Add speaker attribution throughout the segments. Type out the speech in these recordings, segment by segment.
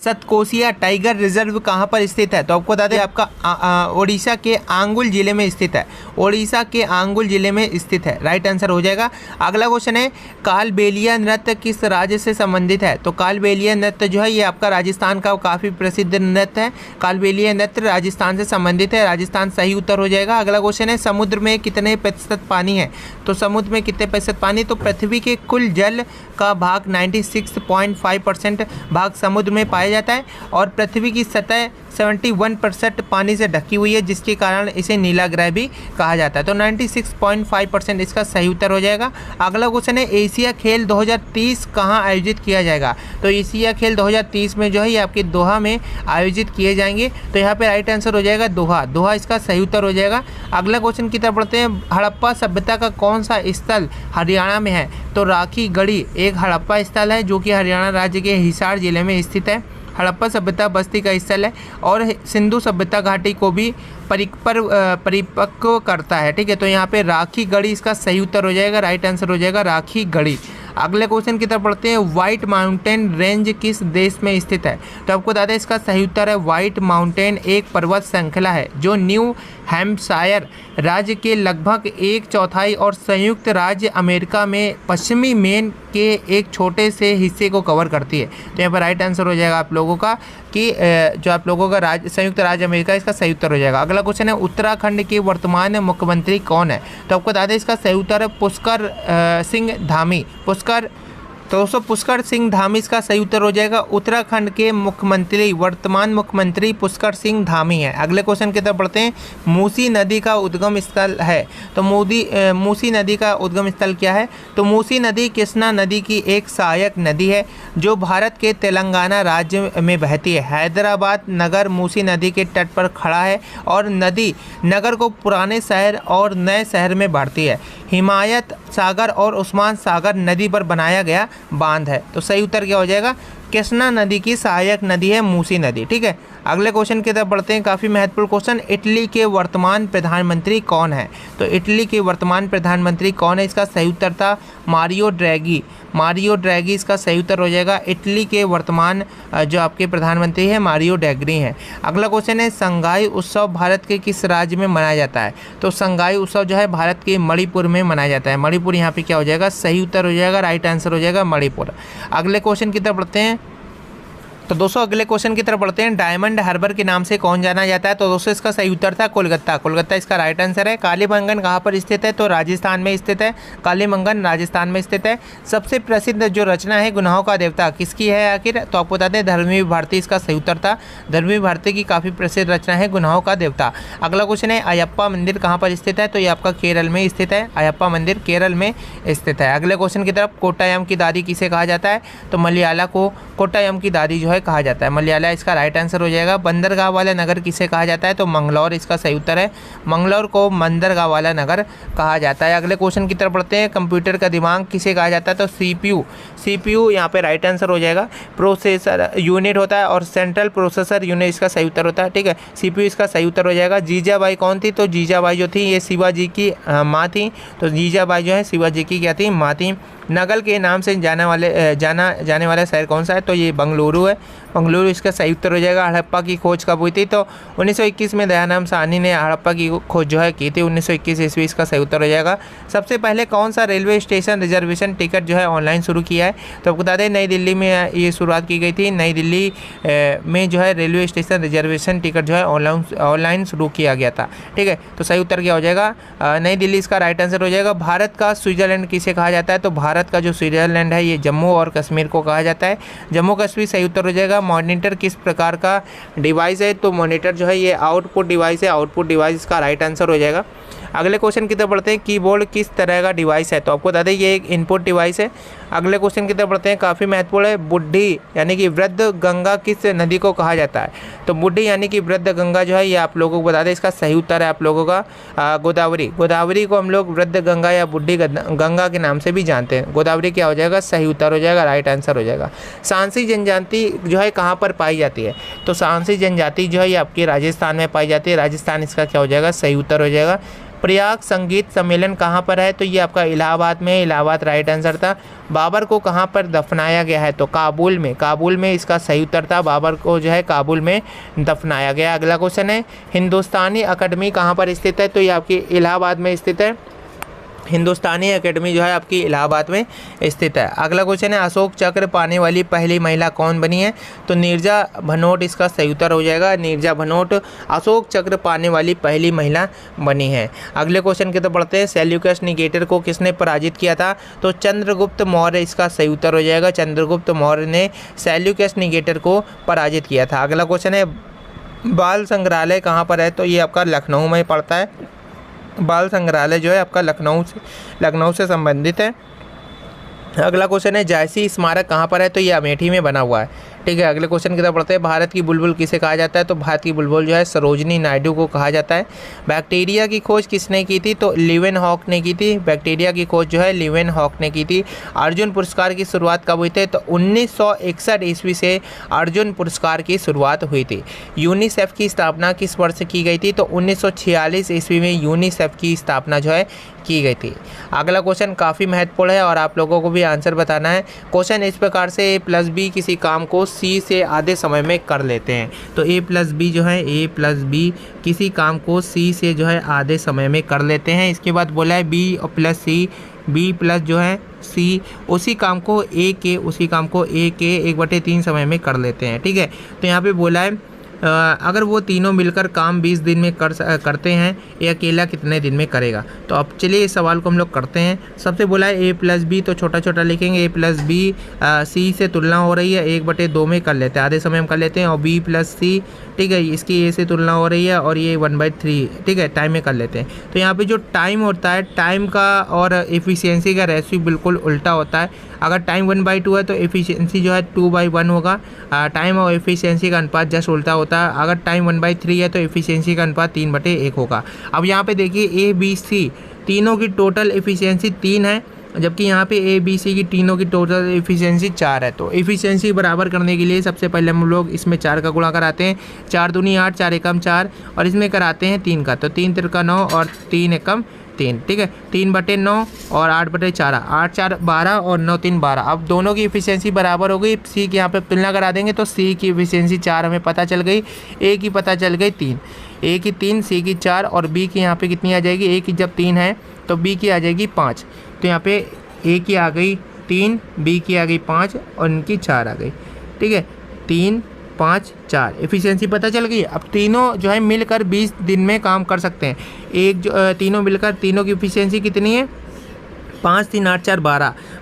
Speaker 1: Satkosia tiger reserve कहाँ पर स्थित है? तो आपको बता दें आपका ओडिशा के आंगुल जिले में स्थित है। ओडिशा के आंगुल जिले में स्थित है, राइट आंसर हो जाएगा। अगला क्वेश्चन है कालबेलिया नृत्य किस राज्य से संबंधित है? तो कालबेलिया नृत्य जो है ये आपका राजस्थान का काफ़ी प्रसिद्ध नृत्य है। कालबेलिया नृत्य राजस्थान से संबंधित है, राजस्थान सही उत्तर हो जाएगा। अगला क्वेश्चन है समुद्र में कितने प्रतिशत पानी है? तो समुद्र में कितने प्रतिशत पानी? तो पृथ्वी के कुल जल का भाग 96.5% भाग समुद्र में पाया जाता है और पृथ्वी की सतह 71% पानी से ढकी हुई है, जिसके कारण इसे नीला ग्रह भी कहा जाता है। तो 96.5% इसका सही उत्तर हो जाएगा। अगला क्वेश्चन है एशिया खेल 2030 कहाँ आयोजित किया जाएगा? तो एशिया खेल 2030 में जो है ये आपके दोहा में आयोजित किए जाएंगे। तो यहाँ पे राइट आंसर हो जाएगा दोहा। दोहा इसका सही उत्तर हो जाएगा। अगला क्वेश्चन की तरफ बढ़ते हैं। हड़प्पा सभ्यता का कौन सा स्थल हरियाणा में है? तो राखी गढ़ी एक हड़प्पा स्थल है जो कि हरियाणा राज्य के हिसार जिले में स्थित है। हड़प्पा सभ्यता बस्ती का स्थल है और सिंधु सभ्यता घाटी को भी परिपक्व करता है। ठीक है, तो यहाँ पे राखी गढ़ी इसका सही उत्तर हो जाएगा, राइट आंसर हो जाएगा राखी गढ़ी। अगले क्वेश्चन की तरफ पढ़ते हैं। व्हाइट माउंटेन रेंज किस देश में स्थित है? तो आपको बता दें इसका सही उत्तर है व्हाइट माउंटेन एक पर्वत श्रृंखला है जो न्यू हैम्पशायर राज्य के लगभग 1/4 और संयुक्त राज्य अमेरिका में पश्चिमी मेन के एक छोटे से हिस्से को कवर करती है। तो यहाँ पर राइट आंसर हो जाएगा आप लोगों का कि जो आप लोगों का संयुक्त राज्य अमेरिका, इसका सही उत्तर हो जाएगा। अगला क्वेश्चन है उत्तराखंड के वर्तमान मुख्यमंत्री कौन है? तो आपको बता दें इसका सही उत्तर है पुष्कर सिंह धामी। पुष्कर सिंह धामी इसका सही उत्तर हो जाएगा। उत्तराखंड के मुख्यमंत्री वर्तमान मुख्यमंत्री पुष्कर सिंह धामी है। अगले क्वेश्चन की तरफ बढ़ते हैं। मूसी नदी का उद्गम स्थल है, तो मूसी नदी का उद्गम स्थल क्या है? तो मूसी नदी कृष्णा नदी की एक सहायक नदी है जो भारत के तेलंगाना राज्य में बहती है। हैदराबाद नगर मूसी नदी के तट पर खड़ा है और नदी नगर को पुराने शहर और नए शहर में बांटती है। हिमायत सागर और उस्मान सागर नदी पर बनाया गया बांध है। तो सही उत्तर क्या हो जाएगा? कृष्णा नदी की सहायक नदी है मूसी नदी। ठीक है, अगले क्वेश्चन की तरफ बढ़ते हैं। काफ़ी महत्वपूर्ण क्वेश्चन। इटली के वर्तमान प्रधानमंत्री कौन है? तो इटली के वर्तमान प्रधानमंत्री कौन है? इसका सही उत्तर था मारियो ड्रैगी। मारियो ड्रैगी इसका सही उत्तर हो जाएगा। इटली के वर्तमान जो आपके प्रधानमंत्री है मारियो ड्रैगी हैं। अगला क्वेश्चन है संगाई उत्सव भारत के किस राज्य में मनाया जाता है? तो संगाई उत्सव जो है भारत के मणिपुर में मनाया जाता है। मणिपुर यहाँ पे क्या हो जाएगा? सही उत्तर हो जाएगा, राइट आंसर हो जाएगा मणिपुर। अगले क्वेश्चन की तरफ बढ़ते हैं। तो दोस्तों अगले क्वेश्चन की तरफ बढ़ते हैं। डायमंड हार्बर के नाम से कौन जाना जाता है? तो दोस्तों इसका सही उत्तर था कोलकाता। कोलकाता इसका राइट आंसर है। कालीबंगन कहाँ पर स्थित है? तो राजस्थान में स्थित है। कालीबंगन राजस्थान में स्थित है। सबसे प्रसिद्ध जो रचना है गुनाहों का देवता किसकी है आखिर? तो आपको बता दें धर्मवीर भारती इसका सही उत्तर था। धर्मवीर भारती की काफ़ी प्रसिद्ध रचना है गुनाहों का देवता। अगला क्वेश्चन है अयप्पा मंदिर कहाँ पर स्थित है? तो ये आपका केरल में स्थित है। अयप्पा मंदिर केरल में स्थित है। अगले क्वेश्चन की तरफ कोट्टायम की दादी किसे कहा जाता है? तो मलयाला को कोट्टायम की दादी जो है कहा जाता है। मलयाला इसका राइट आंसर हो जाएगा। बंदरगाह वाला नगर किसे कहा जाता है? तो मंगलौर इसका सही उत्तर है। मंगलौर को बंदरगाह वाला नगर कहा जाता है। अगले क्वेश्चन की तरफ बढ़ते हैं। कंप्यूटर का दिमाग किसे कहा जाता है? तो सीपीयू यहाँ पे राइट आंसर हो जाएगा। प्रोसेसर यूनिट होता है और सेंट्रल प्रोसेसर यूनिट इसका सही उत्तर होता है। ठीक है, सीपीयू इसका सही उत्तर हो जाएगा। जीजाबाई कौन थी? तो जीजाबाई जो थी ये शिवाजी की माँ थी। तो जीजाबाई जो है शिवाजी की क्या थी? माँ थी। नगल के नाम से जाना जाने वाला शहर कौन सा है? तो ये बंगलुरु है। बंगलुरु इसका सही उत्तर हो जाएगा। हड़प्पा की खोज कब हुई थी? तो 1921 में दयानंद साहनी ने हड़प्पा की खोज जो है की थी। 1921 ईस्वी इसका सही उत्तर हो जाएगा। सबसे पहले कौन सा रेलवे स्टेशन रिजर्वेशन टिकट जो है ऑनलाइन शुरू किया है? तो आपको बता दें नई दिल्ली में ये शुरुआत की गई थी। नई दिल्ली में जो है रेलवे स्टेशन रिजर्वेशन टिकट जो है ऑनलाइन शुरू किया गया था। ठीक है, तो सही उत्तर क्या हो जाएगा? नई दिल्ली इसका राइट आंसर हो जाएगा। भारत का स्विट्जरलैंड किसे कहा जाता है? तो भारत का जो स्विट्जरलैंड है ये जम्मू और कश्मीर को कहा जाता है। जम्मू कश्मीर सही उत्तर हो जाएगा। मॉनिटर किस प्रकार का डिवाइस है? तो मॉनिटर जो है ये आउटपुट डिवाइस है। आउटपुट डिवाइस इसका राइट आंसर हो जाएगा। अगले क्वेश्चन की तरफ बढ़ते हैं। कीबोर्ड किस तरह का डिवाइस है? तो आपको बता दें ये एक इनपुट डिवाइस है। अगले क्वेश्चन की तरफ बढ़ते हैं। काफ़ी महत्वपूर्ण है। बुढ़ी यानी कि वृद्ध गंगा किस नदी को कहा जाता है? तो बुढ़ी यानी कि वृद्ध गंगा जो है ये आप लोगों को बता दें इसका सही उत्तर है आप लोगों का गोदावरी। गोदावरी को हम लोग वृद्ध गंगा या बुढ़ी गंगा के नाम से भी जानते हैं। गोदावरी क्या हो जाएगा? सही उत्तर हो जाएगा, राइट आंसर हो जाएगा। सांसी जनजाति जो है कहाँ पर पाई जाती है? तो सांसी जनजाति जो है ये आपकी राजस्थान में पाई जाती है। राजस्थान इसका क्या हो जाएगा? सही उत्तर हो जाएगा। प्रयाग संगीत सम्मेलन कहाँ पर है? तो ये आपका इलाहाबाद में, इलाहाबाद राइट आंसर था। बाबर को कहाँ पर दफनाया गया है? तो काबुल में, काबुल में इसका सही उत्तर था। बाबर को जो है काबुल में दफनाया गया। अगला क्वेश्चन है हिंदुस्तानी अकेडमी कहाँ पर स्थित है? तो ये आपकी इलाहाबाद में स्थित है। हिंदुस्तानी एकेडमी जो है आपकी इलाहाबाद में स्थित है। अगला क्वेश्चन है अशोक चक्र पाने वाली पहली महिला कौन बनी है? तो नीरजा भनोट इसका सही उत्तर हो जाएगा। नीरजा भनोट अशोक चक्र पाने वाली पहली महिला बनी है। अगले क्वेश्चन की तरफ बढ़ते हैं। सेल्यूकस निकेटर को किसने पराजित किया था? तो चंद्रगुप्त मौर्य इसका सही उत्तर हो जाएगा। चंद्रगुप्त मौर्य ने सेल्यूकस निकेटर को पराजित किया था। अगला क्वेश्चन है बाल संग्रहालय कहाँ पर है? तो ये आपका लखनऊ में पड़ता है। बाल संग्रहालय जो है आपका लखनऊ से संबंधित है। अगला क्वेश्चन है जायसी स्मारक कहाँ पर है? तो ये अमेठी में बना हुआ है। ठीक है, अगले क्वेश्चन की तरफ पढ़ते हैं। भारत की बुलबुल किसे कहा जाता है? तो भारत की बुलबुल जो है सरोजनी नायडू को कहा जाता है। बैक्टीरिया की खोज किसने की थी? तो लीवेनहॉक ने की थी। बैक्टीरिया की खोज जो है लीवेनहॉक ने की थी। अर्जुन पुरस्कार की शुरुआत कब हुई थी? तो 1961 ईस्वी से अर्जुन पुरस्कार की शुरुआत हुई थी। यूनिसेफ की स्थापना किस वर्ष की गई थी? तो 1946 ईस्वी में यूनिसेफ की स्थापना जो है की गई थी। अगला क्वेश्चन काफ़ी महत्वपूर्ण है और आप लोगों को भी आंसर बताना है। क्वेश्चन इस प्रकार से A+B किसी काम को C से आधे समय में कर लेते हैं। तो A+B जो है A+B किसी काम को C से जो है आधे समय में कर लेते हैं। इसके बाद बोला है B+C, B+ जो है C उसी काम को A के 1/3 समय में कर लेते हैं। ठीक है, तो यहाँ पे बोला है अगर वो तीनों मिलकर काम 20 दिन में करते हैं, ये अकेला कितने दिन में करेगा? तो अब चलिए इस सवाल को हम लोग करते हैं। सबसे बोला है A+B, तो छोटा छोटा लिखेंगे। A+B C से तुलना हो रही है, 1/2 में कर लेते हैं, आधे समय हम कर लेते हैं। और B+C, ठीक है, इसकी A से तुलना हो रही है और ये 1/3, ठीक है, टाइम में कर लेते हैं। तो यहाँ पे जो टाइम होता है, टाइम का और एफिशिएंसी का रेशियो बिल्कुल उल्टा होता है। अगर टाइम 1/2 है तो एफिशिएंसी जो है 2/1 होगा। टाइम और एफिशिएंसी का अनुपात जस्ट उल्टा होता है। अगर टाइम 1/3 है तो एफिशिएंसी का अनुपात 3/1 होगा। अब यहाँ पे देखिए ABC तीनों की टोटल एफिशिएंसी 3 है, जबकि यहाँ पे ABC की तीनों की टोटल एफिशिएंसी 4 है। तो एफिशिएंसी बराबर करने के लिए सबसे पहले हम लोग इसमें 4 का गुणा कराते हैं। 4 दूनी 8, 4 एकम 4 और इसमें कराते हैं 3 का। तो 3 तिरका 9 और 3 एकम 3, ठीक है, 3/9 और 8/4, 8 4 12 और 9 3 12। अब दोनों की एफिशिएंसी बराबर हो गई। सी की यहाँ पे तुलना करा देंगे तो सी की एफिशिएंसी 4 हमें पता चल गई, ए की पता चल गई 3, ए की 3, सी की 4 और बी की यहाँ पे कितनी आ जाएगी? ए की जब 3 है तो बी की आ जाएगी 5। तो यहाँ पे ए की आ गई 3, बी की आ गई 5 और इनकी 4 आ गई। ठीक है, 3 5 4 एफिशिएंसी पता चल गई। अब तीनों जो है मिलकर 20 दिन में काम कर सकते हैं। एक जो तीनों मिलकर तीनों की एफिशिएंसी कितनी है? 5 3 8 4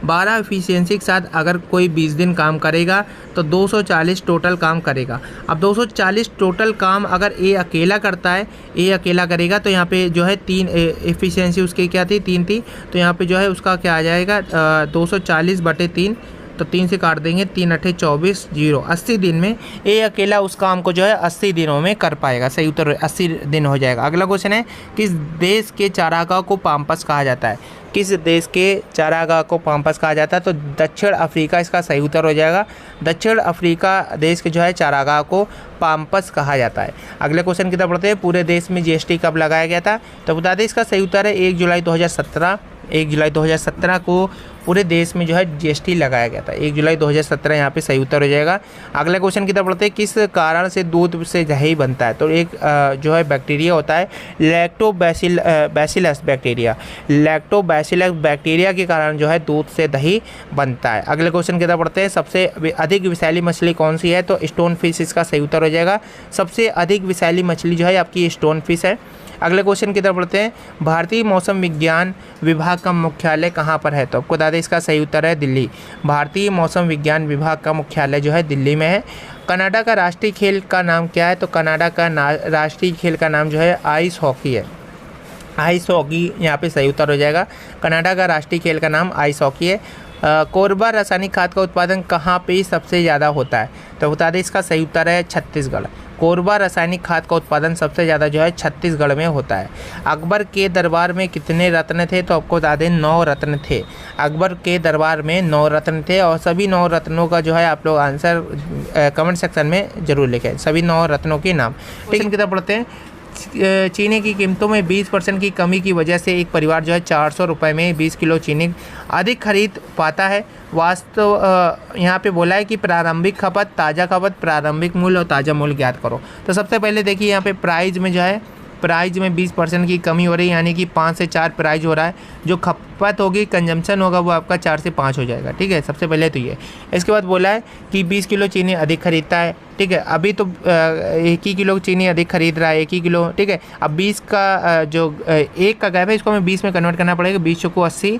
Speaker 1: 12 एफिशिएंसी के साथ अगर कोई 20 दिन काम करेगा तो 240 टोटल काम करेगा। अब 240 टोटल काम अगर ए अकेला करता है, ए अकेला करेगा तो यहाँ पे जो है 3 एफिशिएंसी उसकी क्या थी? 3 थी। तो यहाँ पे जो है उसका क्या आ जाएगा? 240/3, तो 3 से काट देंगे, 3 8 24 0। 80 दिन में ए अकेला उस काम को जो है 80 दिनों में कर पाएगा। सही उत्तर 80 दिन हो जाएगा। अगला क्वेश्चन है किस देश के चारागाह को पाम्पस कहा जाता है? किस देश के चारागाह को पाम्पस कहा जाता है? तो दक्षिण अफ्रीका इसका सही उत्तर हो जाएगा। दक्षिण अफ्रीका देश के जो है चारागाह को पाम्पस कहा जाता है। अगले क्वेश्चन की तरफ बढ़ते हैं। पूरे देश में जीएसटी कब लगाया गया था? तो बता दें इसका सही उत्तर है 1 जुलाई 2017। 1 जुलाई 2017 को पूरे देश में जो है जीएसटी लगाया गया था। 1 जुलाई 2017 यहाँ पे सही उत्तर हो जाएगा। अगले क्वेश्चन की तरफ बढ़ते हैं। किस कारण से दूध से दही बनता है? तो एक जो है बैक्टीरिया होता है लैक्टोबैसिलस बैक्टीरिया। लैक्टोबैसिलस बैक्टीरिया के कारण जो है दूध से दही बनता है। अगले क्वेश्चन की तरफ बढ़ते हैं। सबसे अधिक विषैली मछली कौन सी है? तो स्टोन फिश इसका सही उत्तर हो जाएगा। सबसे अधिक विषैली मछली जो है आपकी स्टोन फिश है। अगले क्वेश्चन की तरफ बढ़ते हैं। भारतीय मौसम विज्ञान विभाग का मुख्यालय कहाँ पर है? तो आपको बता दें इसका सही उत्तर है दिल्ली। भारतीय मौसम विज्ञान विभाग का मुख्यालय जो है दिल्ली में है। कनाडा का राष्ट्रीय खेल का नाम क्या है? तो कनाडा का राष्ट्रीय खेल का नाम जो है आइस हॉकी है। आइस हॉकी यहाँ पे सही उत्तर हो जाएगा। कनाडा का राष्ट्रीय खेल का नाम आइस हॉकी है। कोरबा रासायनिक खाद का उत्पादन कहाँ पे सबसे ज़्यादा होता है? तो बता दें इसका सही उत्तर है छत्तीसगढ़। कोरबा रासायनिक खाद का उत्पादन सबसे ज़्यादा जो है छत्तीसगढ़ में होता है। अकबर के दरबार में कितने रत्न थे? तो आपको बता दें 9 रत्न थे। अकबर के दरबार में 9 रत्न थे और सभी 9 रत्नों का जो है आप लोग आंसर कमेंट सेक्शन में जरूर लिखें, सभी 9 रत्नों के नाम। ठीक है, की तरफ पढ़ते हैं। चीनी की कीमतों में 20% की कमी की वजह से एक परिवार जो है 400 रुपये में 20 किलो चीनी अधिक खरीद पाता है। वास्तव यहाँ पे बोला है कि प्रारंभिक खपत, ताज़ा खपत, प्रारंभिक मूल्य और ताज़ा मूल्य ज्ञात करो। तो सबसे पहले देखिए यहाँ पे प्राइस में जो है, प्राइस में 20% की कमी हो रही है, यानी कि 5 से 4 प्राइस हो रहा है। जो खपत होगी, कंजम्पशन होगा, वो आपका 4 से 5 हो जाएगा। ठीक है, सबसे पहले तो ये। इसके बाद बोला है कि 20 किलो चीनी अधिक खरीदता है। ठीक है, अभी तो 1 ही किलो चीनी अधिक खरीद रहा है, 1 ही किलो। ठीक है, अब 20 का जो 1 का गैप है, इसको हमें 20 में कन्वर्ट करना पड़ेगा। 20 चौको 80,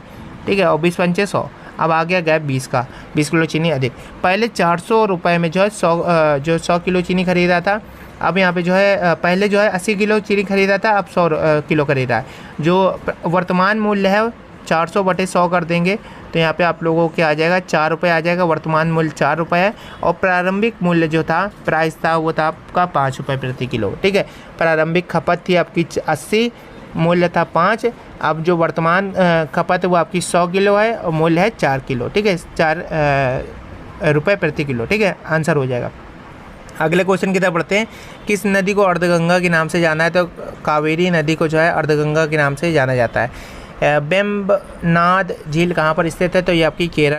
Speaker 1: ठीक है, और 20 पंचे 100। अब आ गया गैप 20 का, 20 किलो चीनी अधिक। पहले 400 रुपये में जो है 100 किलो चीनी खरीदा था। अब यहाँ पे जो है पहले जो है 80 किलो चीनी खरीदा था, अब 100 किलो खरीदा है। जो वर्तमान मूल्य है 400 बटे 100 कर देंगे तो यहाँ पे आप लोगों के आ जाएगा 4 रुपये आ जाएगा। वर्तमान मूल्य 4 रुपये है और प्रारंभिक मूल्य जो था, प्राइस था, वो था आपका 5 रुपये प्रति किलो। ठीक है, प्रारंभिक खपत थी आपकी 80, मूल्य था 5। अब जो वर्तमान खपत है वो आपकी 100 किलो है और मूल्य है 4 किलो। ठीक है, 4 रुपये प्रति किलो। ठीक है, आंसर हो जाएगा। अगले क्वेश्चन की तरफ बढ़ते हैं। किस नदी को अर्धगंगा के नाम से जाना है? तो कावेरी नदी को जो है अर्धगंगा के नाम से जाना जाता है। वेम्बनाड झील कहाँ पर स्थित है? तो ये आपकी केरल